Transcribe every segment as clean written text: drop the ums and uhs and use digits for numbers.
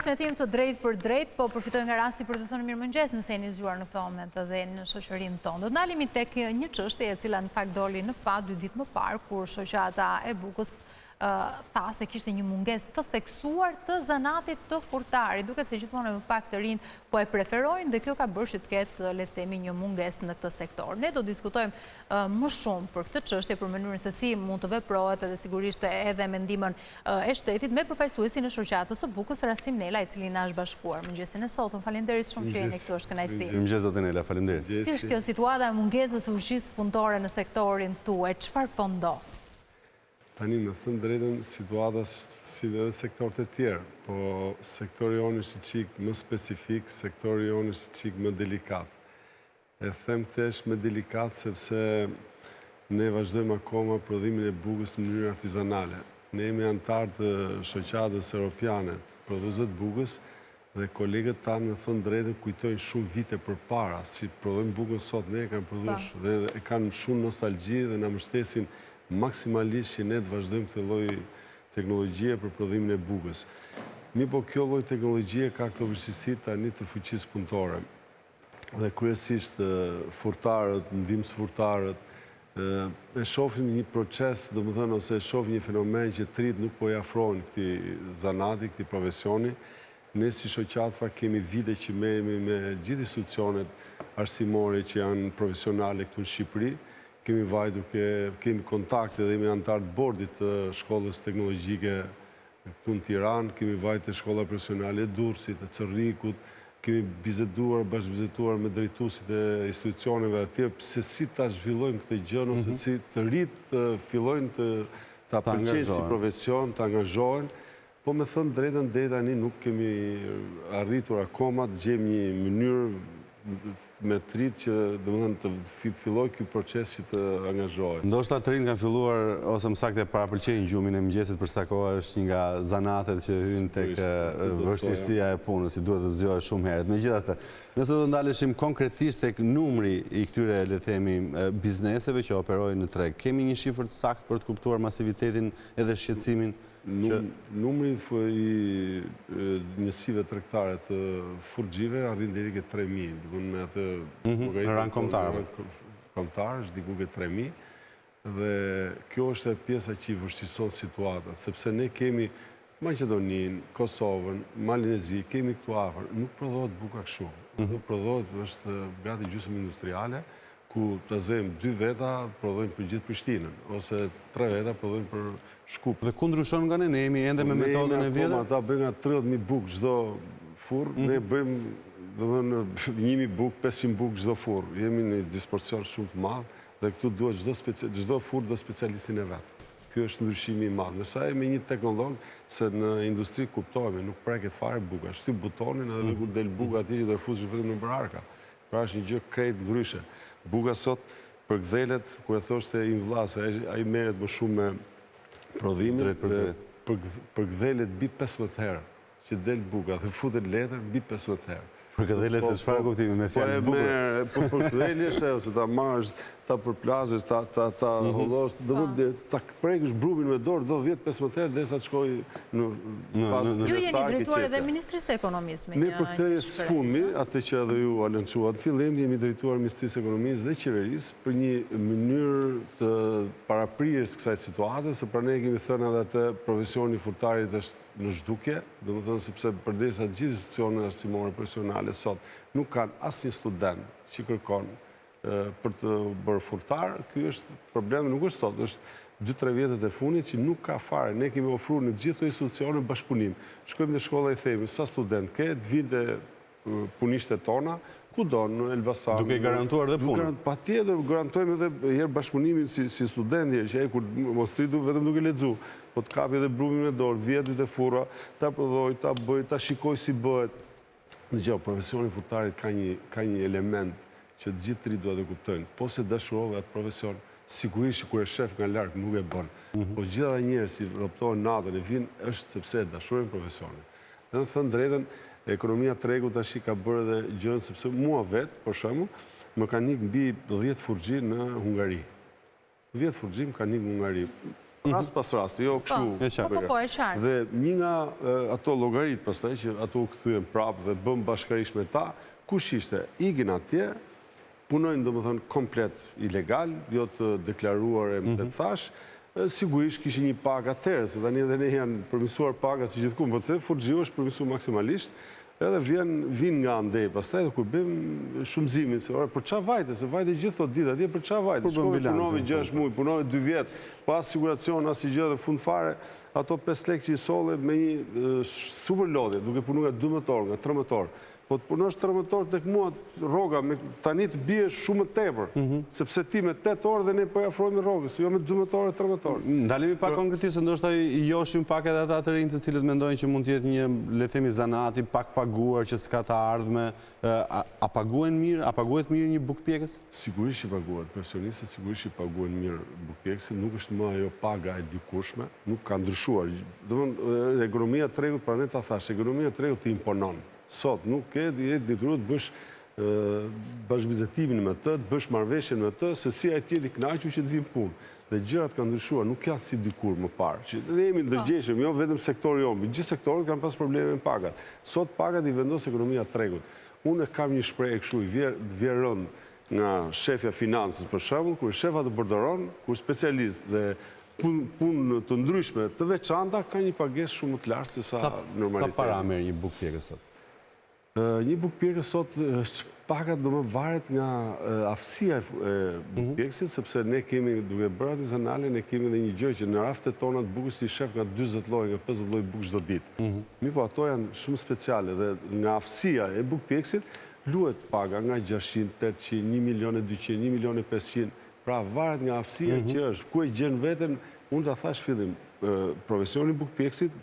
transmetim të drejt për drejt, po përfitoj nga rasti për të thënë mirëmëngjes nëse jeni zgjuar në këtë moment edhe në shoqërinë tonë. Do të ndalemi tek një çështje e cila në fakt doli në fat 2 ditë më parë, kur shoqata e Bukës tha se kishte një mungesë të theksuar të zanatit të furtarit, duket se gjithmonë më pak të rinj po e preferojnë dhe kjo ka bërë që të ketë, le të themi, një mungesë në këtë sektor. Ne do diskutojmë më shumë për këtë çështje, për mënyrën se si mund të veprohet edhe sigurisht edhe me ndihmën e shtetit me përfaqësuesin e shoqatës së Bukës, Rasim Nela, i cili na është bashkuar. Mëngjesin e sotëm. Faleminderit shumë që jeni këtu, është kënaqësi. Mëngjes zoti Nela, faleminderit. Si është kjo situata e mungesës së fuqisë punëtore në sektorin tuaj? Çfarë po ndodh? Tani, me thënë drejtën, situata si dhe sektorët e tjerë, po sektori jonë është qik më specifik, sektori jonë është qik më delikat. E them këtesh më delikat sepse ne vazhdojmë akoma prodhimin e bukës në mënyrë artizanale. Ne jemi antarë të shoqatës europiane të prodhuesve bukës dhe kolegët tanë me thënë drejtën kujtojnë shumë vite përpara, si prodhojmë bukën sot, ne e kanë prodhuar dhe e kanë shumë nostalgji dhe na mbështesin maksimalisht që ne të vazhdojmë këtë lloj teknologjie për prodhimin e bukës. Po kjo lloj teknologjie ka këto vështirësi tani të fuqisë punëtore. Dhe kryesisht furtarët, ndihmësfurtarët, e shohin një proces, domethënë, ose e shohin një fenomen që të rinjt nuk po i afrojnë këtij zanati, këtij profesioni. Ne si shoqata kemi vite që merremi me gjithë institucionet arsimore që janë profesionale këtu në Shqipëri. Kemi vajtur, kemi kontakte dhe jemi antarë të bordit të shkollës teknologjike këtu në Tiranë, kemi vajtur të shkolla profesionale e Durrësit, të Cerrikut, kemi bashkëbizetuar me drejtuesit e institucioneve atje, se si ta zhvillojmë këtë gjë, ose si të rinjt të fillojnë ta përqejnë si profesion, të angazhohen. Po me thënë drejtën deri tani nuk kemi arritur akoma të gjejmë një mënyrë me të rinjt që domethënë të fillojë ky proces që të angazhohet. Ndoshta të rinjt kanë filluar ose më saktë parapëlqejnë gjumin e mëngjesit, për sa kohë është një nga zanatet që hyn tek vështirësia e punës, si duhet të zgjohet shumë herët. Megjithatë, nëse do ndaleshim konkretisht tek numri i këtyre, le të themi, bizneseve që operojnë në treg, kemi një shifër të saktë për të kuptuar masivitetin edhe shqetësimin? Numri i njësive tregtare të furgjive arrin deri ke 3.000, me atë rang kombëtar. Kombëtar është diku ke 3.000, dhe kjo është pjesa që i vështirëson situatat, sepse ne kemi Maqedoninë, Kosovën, Malinezi, kemi këtu afër, nuk prodhohet buka kështu. Nuk prodhohet, është gati gjysmë industriale, ku të zem 2 veta prodhojnë për gjithë Prishtinën, ose 3 veta prodhojnë për Shkup. Dhe ku ndryshon nga ne? Ne jemi ende me metodën e vjetër? Ata bëjnë 30.000 bukë çdo furr, ne bëjmë domethënë 1.000 bukë, 500 bukë çdo furr. Jemi në disporcion shumë të madh dhe këtu duhet çdo furr do specialistin e vet. Ky është ndryshimi i madh. Nëse ai me një teknolog, se në industri kuptohemi, nuk preket fare buka. Shtyp butonin edhe kur del buka aty do e fuzësh vetëm në bararka. Pra është një gjë krejt ndryshe. Buka sot për gdhelet, kur e thoshte i vllas, ai merret më shumë me prodhimin, për gdhelet bi 15 herë që del buka dhe futet letër bi 15 herë. Për gdhelet e çfarë kuptimi me fjalë bukur? Për gdheljesh, ose ta marrësh, ta përplasësh, ta hollosh, ta prekësh brumin me dorë do 10-15 herë derisa të shkojë në fazën e Ju jeni drejtuar edhe Ministrisë së Ekonomisë me një. Ne për këtë sfumi, atë që edhe ju lançuat në fillim, jemi drejtuar Ministrisë së Ekonomisë dhe Qeverisë për një mënyrë të paraprirjes kësaj situate, se pra ne kemi thënë edhe atë profesioni furtarit është në zhdukje, domethënë sepse përderisa të gjithë institucionet arsimore profesionale sot nuk kanë asnjë student që kërkon për të bërë furtar, ky është problemi, nuk është sot, është 2-3 vjetet e fundit që nuk ka fare. Ne kemi ofruar në gjithë institucione bashkëpunim. Shkojmë në shkolla i themi, sa student ke, të vinë punishtet tona, kudo në Elbasan. Duke garantuar dhe punë. Patjetër garantojmë edhe herë bashkëpunimin si student, që ai kur mos tritu vetëm duke lexuar, po të kapi edhe brumin me dorë, vjet dy të furra, ta prodhoj, ta bëj, ta shikoj si bëhet. Dgjoj, profesioni furtarit ka një element që të gjithë tri duhet të kuptojnë. Po se dashurove atë profesion, sigurisht kur e shef nga larg nuk e bën. Po gjithë ata njerëz që rrobtohen natën e vinë është sepse e dashurojnë profesionin. Dhe në thënë drejtën, ekonomia tregut tash ka bërë edhe gjën, sepse mua vet, për shembull, më kanë nik mbi 10 furxhi në Hungari. 10 furxhi më kanë nik në Hungari. rast pas rast, jo kështu. Po, e qartë. Dhe një nga ato llogarit pastaj që ato u kthyen prapë dhe bëm bashkërisht me ta, kush ishte? Igin atje, punojnë domethënë komplet ilegal, jo të deklaruar e më të thash, sigurisht kishin një pagë atëherë, se tani edhe ne janë përmirësuar pagat si gjithkund, por te Forxhiu është përmirësuar maksimalisht. Edhe vin nga andej, pastaj edhe kur bëm shumëzimin, se për çfarë vajte, se vajte gjithë ato ditë atje, për çfarë vajte? Punovi 6 muaj, punovi 2 vjet, pa siguracion asgjë dhe fund fare ato 5 lekë që i solle me një super lodhje, duke punuar nga 12 nga 13 Po të punosh 13 tek mua rroga tani të bie shumë tepër, sepse ti me 8 orë dhe ne po afrohemi rrogës, jo me 12 orë, 13 orë. Ndalemi pak konkretisht, ndoshta i joshim pak edhe ata të rinj të cilët mendojnë që mund të jetë një, le të themi, zanati pak paguar që s'ka të ardhme. A paguhen mirë? A paguhet mirë një bukpjekës? Sigurisht i paguhet. Profesionistët sigurisht i paguhen mirë bukpjekësit, nuk është më ajo paga e dikurshme, nuk ka ndryshuar. Domthonë ekonomia e tregut, pra ne ta thash, ekonomia e tregut të imponon. Sot nuk ke detyruar të bësh bashkëbizetimin me të bësh marrëveshjen me të, se si ai tjetër i kënaqur që të vinë punë. Dhe gjërat kanë ndryshuar, nuk janë si dikur më parë. Që ne jemi ndërgjegjshëm, jo vetëm sektori jonë, gjithë sektorët kanë pas probleme me pagat. Sot pagat i vendos ekonomia e tregut. Unë kam një shprehje kështu, i vjen nga shefja financës për shembull, kur shefa të borderon, kur specialist dhe punë të ndryshme të veçanta ka një pagesë shumë të lartë se sa normalisht. Sa para merr një bukpjekës sot? Një bukpjekës sot është pagat do më varet nga aftësia e bukpjekësit, sepse ne kemi, duke bërë artizanale, ne kemi dhe një gjë që në raftet tona të bukës i shef nga 20 lloj, nga 50 lloj bukë çdo ditë. Po ato janë shumë speciale dhe nga aftësia e bukpjekësit luhet paga nga 600, 800, 1.200.000, 1.500.000. Pra varet nga aftësia që është, ku e gjen veten, unë ta thash fillim, profesioni bukpjekësit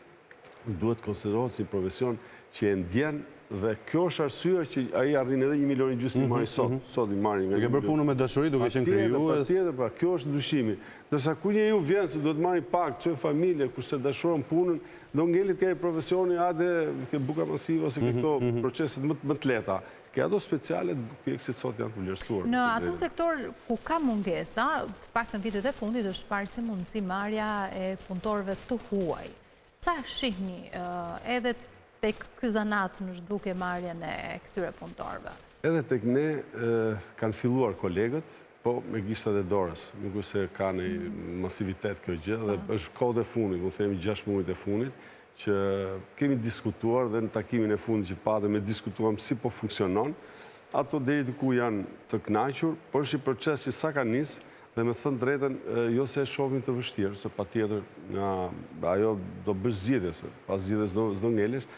duhet konsiderohet si profesion që e ndjen. Dhe kjo është arsye që ai arrin edhe 1.500.000 marrë sot. Sot i marrin nga. Duke bërë punën me dashuri, duke qenë krijues. Patjetër, pra, kjo është ndryshimi. Ndërsa kur njeriu vjen se duhet marrë pak, çoj familje, kurse dashuron punën, do ngelit ke profesioni ke buka masive ose këto proceset më të lehta. Ke ato speciale të bukpjekësit sot janë të vlerësuar. Në ato sektor ku ka mungesa, të paktën vitet e fundit është parë si mundësi marrja e punëtorëve të huaj. Sa shihni edhe tek ky zanat në zhduke marrjen e këtyre punëtorëve? Edhe tek ne kanë filluar kolegët, po me gishtat e dorës. Nuk është se ka një masivitet kjo gjë, dhe është kohët e fundit, më themi 6 muajt e fundit, që kemi diskutuar dhe në takimin e fundit që patëm e diskutuam si po funksionon. Ato deri diku janë të kënaqur, por është një proces që sa ka nisë, dhe me thënë drejtën, jo se e shohim të vështirë, se patjetër ajo do bësh zgjedhje, se pas zgjedhjes s'do ngelesh.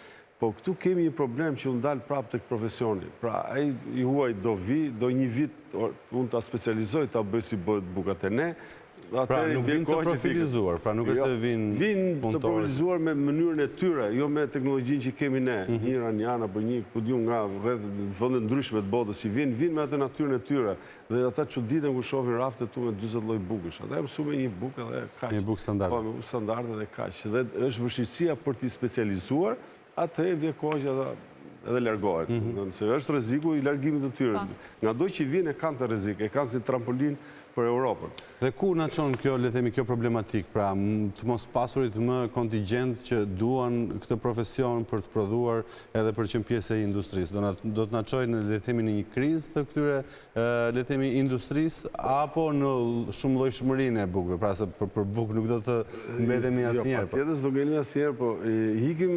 Po këtu kemi një problem që unë dalë prapë tek profesioni. Pra, ai i huaj do një vit, unë ta specializoj, ta bëj si bëhet bukat e ne. Pra, nuk vinë të profilizuar, pra nuk është se vinë punëtorë. Vinë të profilizuar me mënyrën e tyre, jo me teknologjinë që kemi ne. Një iranian apo një, ku diun nga vende ndryshme të botës që vinë me atë natyrën e tyre. Dhe ata çuditën kur shohin raftet tu me 40 lloj bukësh. Ata mësuan me një bukë edhe kaq. Një bukë standard. Po, me bukë standarde dhe kaq. Dhe është vështirësia për t'i specializuar. Atëherë vjen koha që edhe largohet. Se është rreziku i largimit të tyre. Nga do që vinë e kanë të rrezik, e kanë si trampolin për Europën. Dhe ku na çon kjo, le të themi, kjo problematik, pra të mos pasurit më kontingjent që duan këtë profesion për të prodhuar edhe për qenë pjesë e industrisë. Do të na çojnë, le të themi, në një krizë të këtyre, le të themi, industrisë, apo në shumë llojshmërinë e bukëve, pra se për bukë nuk do të mbetemi asnjëherë. Jo, patjetër s'do ngelemi asnjëherë, po ikim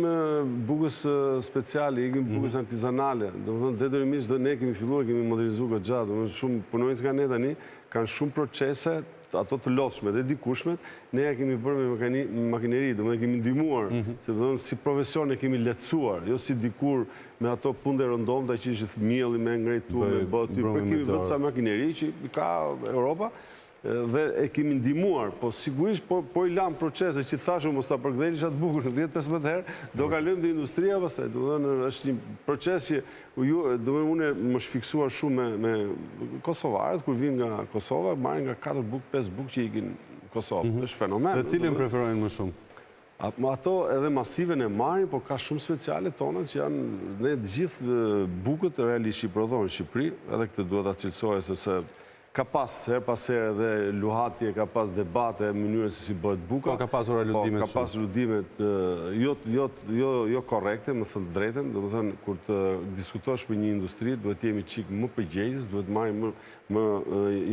bukës speciale, ikim bukës artizanale. Domethënë detyrimisht ne kemi filluar, kemi modernizuar gjatë, domethënë shumë punojnë nga ne tani, kanë shumë procese, ato të lodhshme dhe dikushmet, ne ja kemi bërë me makineri, dhe me kemi ndihmuar, si profesion e kemi lehtësuar, jo si dikur me ato punde rëndomta që ishte mielli me ngrejtu, me bëti, për kemi vetë sa makineri që ka Europa, dhe e kemi ndihmuar, po sigurisht po i lam procese që thashë mos ta përkthejnë atë bukën 10-15 herë, do kalojmë te industria pastaj. Domethënë është një proces që unë më shfiksuar shumë me kosovarët, kur vinë nga Kosova, marrin nga 4 bukë, 5 bukë që ikin në Kosovë. Është fenomen. Dhe cilën preferojnë më shumë? Ato edhe masive ne marrin, por ka shumë speciale tona që janë, ne gjithë bukët realisht i prodhojnë në Shqipëri, edhe këtë duhet ta cilësoj sepse Ka pas her pas herë dhe luhatje, ka pas debate, mënyrë se si bëhet buka. Po, ka pasur aludimet Ka pas aludimet jo korrekte, më thënë drejten. Do më thënë, kur të diskutosh për një industri, duhet jemi qikë më përgjegjës, duhet marrim më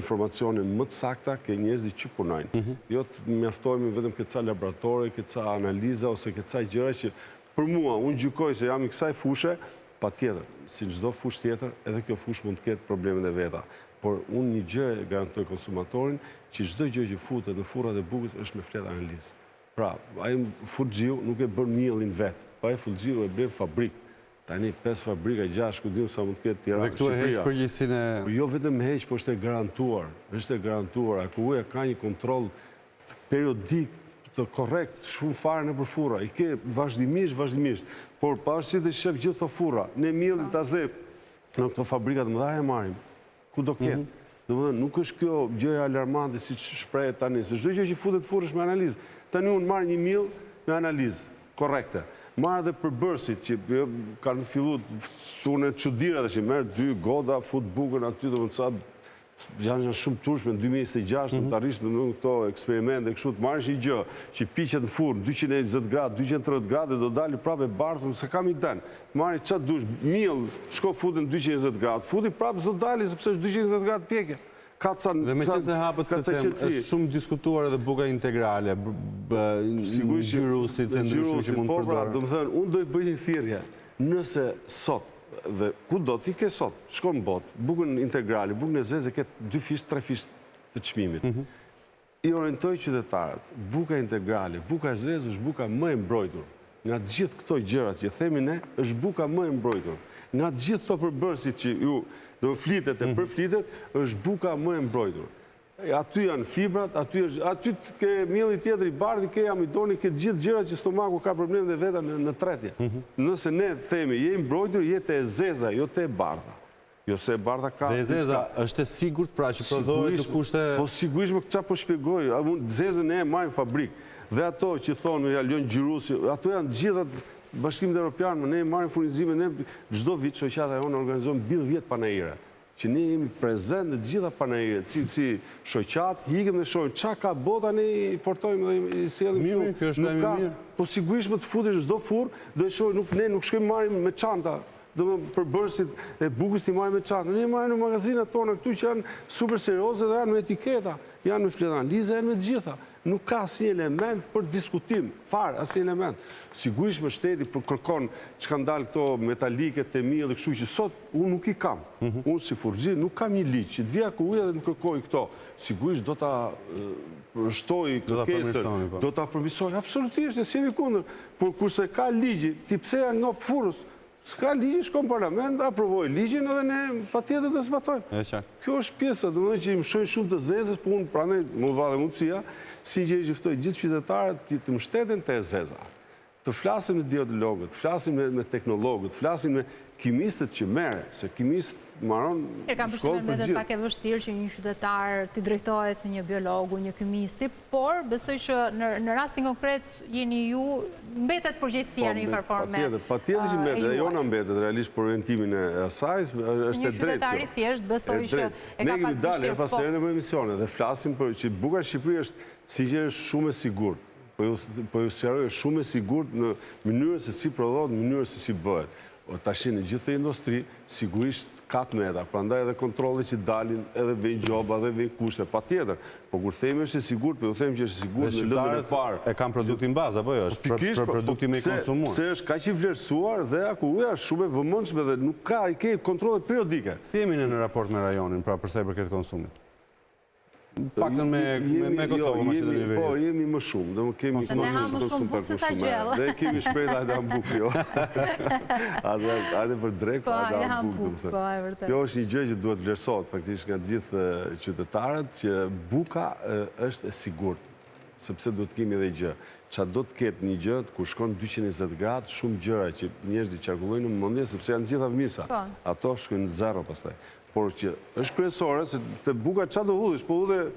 informacione më të sakta ke njerëzit që punojnë. Jo të mjaftojmë vetëm këca laboratore, këca analiza, ose këca gjëra që për mua, unë gjykoj se jam i kësaj fushë, pa tjetër, si në çdo fushë tjetër, edhe kjo fushë mund të ketë problemet e veta. Por unë një gjë e garantoj konsumatorin që çdo gjë që futet në furrat e bukës është me fletë analizë. Pra, ai furxhiu nuk e bën mielin vetë, pa ai furxhiu e bën fabrik. Tani 5 fabrika, 6, ku diun sa mund të ketë Tiranë. Dhe këtu e heq përgjegjësinë e... Jo vetëm heq, por është e garantuar. Është e garantuar. AKU-ja ka një kontroll periodik të korrekt, shumë fare në për furra. I ke vazhdimisht. Por pavarësisht të shef gjithë të furra, ne mielin ta zep në këto fabrikat më dha e marrim. Ku do ketë. Nuk është kjo gjëja alarmante si që shprehet tani. Se çdo gjë që futet furrë është me analizë. Tani unë marr një miell me analizë korrekte. Marr edhe përbërësit që kanë filluar tunë çuditëra tash, merr 2 goda, fut bukën aty, domethënë janë shumë turshme në 2026 të arrish në këto eksperimente kështu të marrësh një gjë që piqet në furrë 220 gradë, 230 gradë do dalë prapë e bardhë, se kam i den. Marri çfarë dush, miell, shko futin 220 gradë, futi prapë do dalë sepse është 220 gradë pjekje. Dhe me qenë se hapët këtë temë, është shumë diskutuar edhe buka integrale, ngjyrusit e ndryshme që mund të përdorë. Domethënë, unë do të bëj një thirrje, nëse sot dhe ku do t'i ke sot, shko në botë, bukën integrale, bukën e zezë ketë 2 fish, 3 fish të çmimit. I orientoj qytetarët, buka integrale, buka e zezë është buka më e mbrojtur. Nga të gjithë këto gjërat që themi ne, është buka më e mbrojtur. Nga të gjithë këto përbërësit që ju do flitet e përflitet, është buka më e mbrojtur. Aty janë fibrat, aty ke mielli tjetër i bardhi, ke amidoni, ke gjithë gjërat që stomaku ka probleme dhe veta në tretje. Nëse ne themi, je mbrojtur, jetë e zeza, jo te e bardha. Jo se e bardha ka... Dhe e zeza është e sigurt pra që prodhohet në kushte... Po sigurisht më këqa po shpjegoj, zezën e marrim fabrik. Dhe ato që thonë, ja lënë xhirusi, ato janë gjithat bashkimet evropianë, ne marrim furnizime, ne çdo vit shoqata jonë organizojmë mbi 10 panajire. Që ne jemi prezent në gjitha panajiret, si shoqat, hikim dhe shohim qa ka bota, ne i portojmë dhe i sjellim Mirë, kjo është mirë. Po sigurisht më të futesh çdo furrë, do të shohim, ne nuk shkojmë marrim me çanta, do të përbërësit e bukës t'i marrim me çanta. Ne marrim në magazinat tona këtu që janë super serioze dhe janë me etiketa, janë me fletë analize, janë me të gjitha. Nuk ka asnjë element për diskutim, fare, asnjë element. Sigurisht më shteti për kërkon që kanë dalë këto metalike, temi dhe kështu që sot unë nuk i kam. Unë si furxhi nuk kam një ligj që të vija AKU-ja dhe më kërkoj këto. Sigurisht do ta shtoj kërkesën, do ta përmirësoj. Absolutisht, ne jemi kundër. Por kurse ka ligji, ti pse janë ngop furrës? S'ka ligji, shkon parlament, aprovoj ligjin edhe ne patjetër do zbatojmë. Kjo është pjesa, domethënë që i mshojnë shumë të zezës, po unë prandaj më dha dhe mundësia, sinqerisht ftoj gjithë qytetarët që të mbështeten te e zeza. Të flasim me dietologët, të flasim me teknologët, të flasim me kimistët që merren, se kimistët marron kam përshtypjen vetë pak e vështirë që një qytetar të drejtohet një biologu, një kimisti, por besoj që në rastin konkret jeni ju mbetet përgjegjësia në një farforme. Patjetër që mbetet, dhe jona mbetet realisht për orientimin e asaj, është e drejtë. Një qytetar i thjesht besoj që e ka pak Ne kemi dalë pas herë në emisione dhe flasim për që buka në Shqipëri është sinqerisht shumë e sigurt. Po ju sqaroj është shumë e sigurt në mënyrën se si prodhohet, në mënyrën se si bëhet. Tash në gjithë industri sigurisht ka të meta, prandaj edhe kontrollet që dalin, edhe vijnë gjoba, edhe vijnë kushte, patjetër. Po kur themi është e sigurt, po ju them që është e sigurt në lëndën e parë. E kanë produktin bazë apo jo? Është për produktin me konsumuar. Se është kaq i vlerësuar dhe AKU-ja është shumë e vëmendshme dhe nuk ka, i ke kontrolle periodike. Si jemi në raport me rajonin, pra përsa i përket konsumit? Paktën me Kosovë, Maqedoni Veriut. Po, jemi më shumë. Se ne ha më shumë bukë se sa gjellë. Dhe kemi shprejt ajde ham bukë, jo. Ajde për drejk, po ajde ham bukë. Po, e vërtet. Kjo është një gjë që duhet vlerësohet, faktisht nga gjithë qytetarët, që buka është e sigurt. sepse do të kemi edhe gjë. Qa do të ketë një gjë, kur shkon 220 gradë, shumë gjëra që njerëzit qarkullojnë në mëndje, sepse janë gjitha vmisa. Ato shkojnë në zero pastaj. Por që është kryesore, se të buka qa do hudhish, po edhe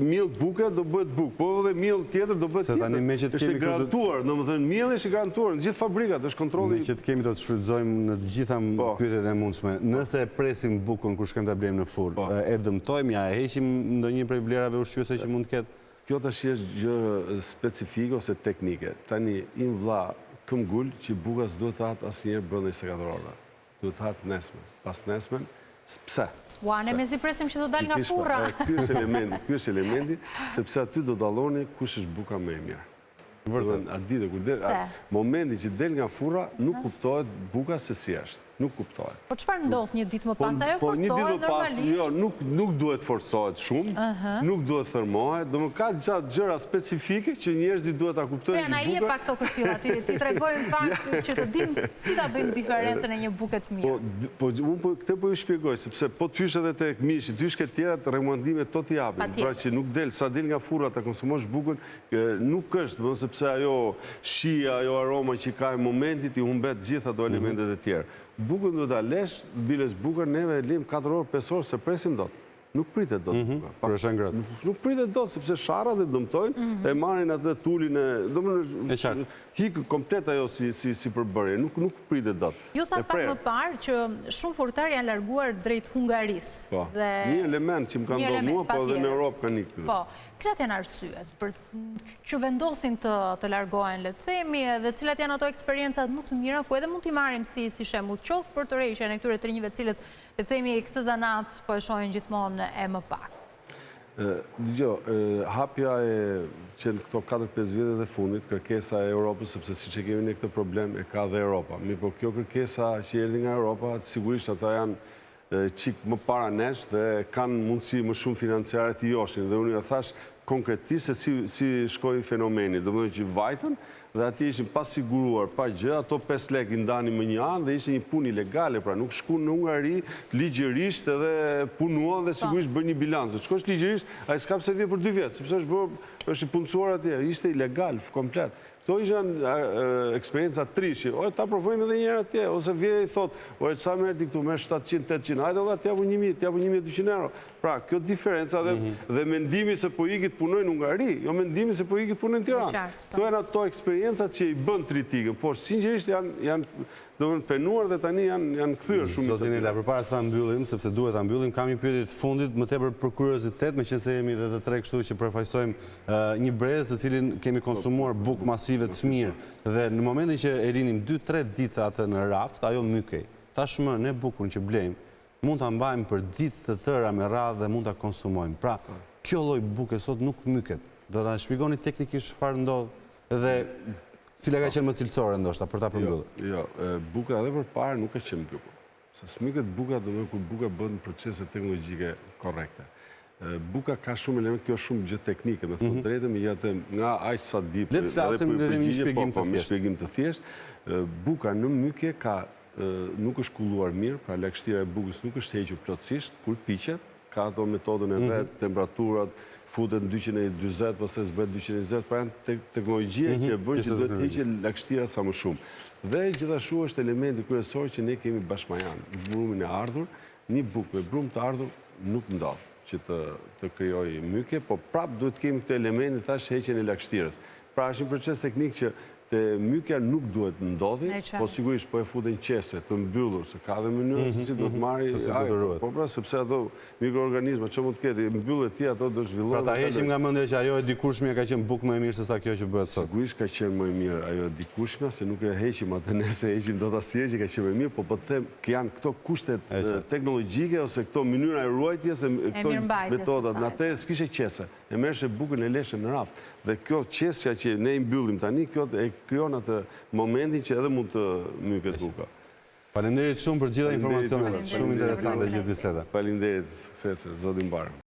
mil buke do bëhet buk, po edhe mil tjetër do bëhet tjetër. është e garantuar, në më thënë, mil është e garantuar, në gjithë fabrikat, është kontroli. Me që të kemi do të shfrytëzojmë në të gjitha pyetjet e mundshme. Nëse e presim bukën kur shkojmë ta blejmë në furrë, e dëmtojmë, ja e heqim ndonjë prej vlerave ushqyese që mund të ketë? Kjo tash është gjë specifike ose teknike. Tani, im vlla, këm gull që buka s'do të hatë asnjëherë brenda 24 orëve. Do të hatë nesme. Pas nesmen, pse? Ua, ne mezi presim që do dal nga furra. Ky është elementi, sepse aty do dalloni kush është buka më e mirë. Momenti që del nga furra, nuk kuptohet buka se si është. Nuk kuptohet. Po çfarë ndodh një ditë më pas? Ajo forcohet normalisht? Jo, nuk duhet forcohet shumë, nuk duhet thërmohet, do më ka gjatë gjëra specifike që njerëzit duhet ta kuptojnë. Po, na i jep pak këto këshilla, ti tregojmë pak që të dimë si ta bëjmë diferencën e një buke të mirë. Po, unë këtë po ju shpjegoj, sepse po të hysh edhe tek mishi, të hysh këtë tjerat, rekomandimet to t'i japin. Pra që nuk del, sa del nga furra ta konsumosh bukën, nuk është, sepse ajo shija, ajo aroma që ka në momentit i humbet gjitha ato elementet e tjerë. Bukën do t'a lesh, biles bukën neve lim 4 orë, 5 orë, se presim dot. Nuk pritet dot buka. Nuk pritet dot, sepse sharat dhe dëmtojnë, e marrin atë tulin e... Hikë komplet ajo si përbërje, nuk pritet dot. Ju tha pak më parë që shumë furtar janë larguar drejt Hungarisë. Po, një element që më ka ndodhur mua, po edhe në Europë ka nikë. Po, cilat janë arsyet për që vendosin të largohen, le të themi, dhe cilat janë ato eksperiencat më të mira, ku edhe mund t'i marrim si shembull, qoftë për të rreshjen e këtyre të rinjve të cilët, le të themi, këtë zanat po e shohin gjithmonë e më pak. Dgjoj, hapja e që në këto 4-5 vjetet e fundit, kërkesa e Europës, sepse si që kemi në këtë problem, e ka dhe Europa. Mi po kjo kërkesa që erdhi nga Europa, sigurisht ata janë qik më para nesh dhe kanë mundësi më shumë financiare të joshin. Dhe unë ja thash konkretisht se si shkoj fenomeni. Dhe më dhe që vajtën, dhe ati ishin pasiguruar pa gjë, ato 5 lek i ndani më një anë dhe ishin një pun ilegale, pra nuk shku në Hungari ligjërisht edhe punuan dhe sigurisht bërë një bilancë. Shkosh ligjërisht, a i s'ka pse vje për 2 vjetë, sepse është i punësuar atje, ishte ilegal, komplet. Këto ishan eksperienca trishje, ojë ta provojmë edhe njërë atje, ose vje i thot, ojë sa merë ti këtu, merë 700-800, hajde dhe t'javu 1.000, t'javu 1.200 euro. Pra, kjo diferenca dhe mendimi se po ikit punojnë në Hungari, jo mendimi se po ikit punojnë në Tiranë. Këto janë ato eksperiencat që i bën tritikën, por sinqerisht janë penuar dhe tani janë kthyer shumë. Zotinela, përpara se ta mbyllim, sepse duhet ta mbyllim, kam një pyetje të fundit, më tepër për kuriozitet, meqense jemi edhe të tre kështu që përfaqësojmë një brez të cilin kemi konsumuar bukë masive të mirë dhe në momentin që e rinim 2-3 ditë atë në raft, ajo mykej. Tashmë ne bukën që blejmë mund ta mbajmë për ditë të tëra me radhë dhe mund ta konsumojmë. Pra, kjo lloj buke sot nuk myket. Do ta shpjegoni teknikisht çfarë ndodh dhe cila ka qenë më cilësore ndoshta për ta përmbyllur. Jo, buka edhe përpara nuk ka qenë bukur. Se smyket buka do të thotë kur buka bën në procese teknologjike korrekte. Buka ka shumë element, kjo është shumë gjë teknike, me thënë drejtën, me jetë nga aq sa di për le të flasim edhe një shpjegim të thjeshtë. Buka në mykje ka nuk është kulluar mirë, pra lagështira e bukës nuk është hequr plotësisht, kur piqet, ka ato metodën e vet, temperaturat, futet në 240, pastaj s'bëhet 220, pra janë teknologjia që e bën që duhet të heqet lagështira sa më shumë. Dhe gjithashtu është elementi kryesor që ne kemi bashkëmajan, brumin e ardhur, një bukë me brum të ardhur nuk ndodh që të krijojë mykje, po prap duhet kemi këtë element, thash, heqjen e lagështirës. Pra është një proces teknik që të mykja nuk duhet ndodhi, po sigurisht po e futen qese të mbyllur, se ka dhe mënyrë se si do të marri, po pra, sepse ato mikroorganizma që mund të ketë, mbyllet ti ato do zhvillohen. Pra ta heqim nga mendja që ajo e dikurshmja ka qenë bukë më e mirë se sa kjo që bëhet sot. Sigurisht ka qenë më e mirë ajo e dikurshmja, se nuk e heqim atë nëse heqim do ta sjellë që ka qenë më e mirë, po të them që janë këto kushtet teknologjike ose këto mënyra e ruajtjes e këto metodat. Natë s'kishte qese, e merrshe bukën e leshën në raft. Dhe kjo qesja që ne i mbyllim tani, kjo e krijon atë momentin që edhe mund të myket buka. Faleminderit shumë për gjitha informacionet, shumë interesante gjithë biseda. Faleminderit, suksese, zoti mbarë.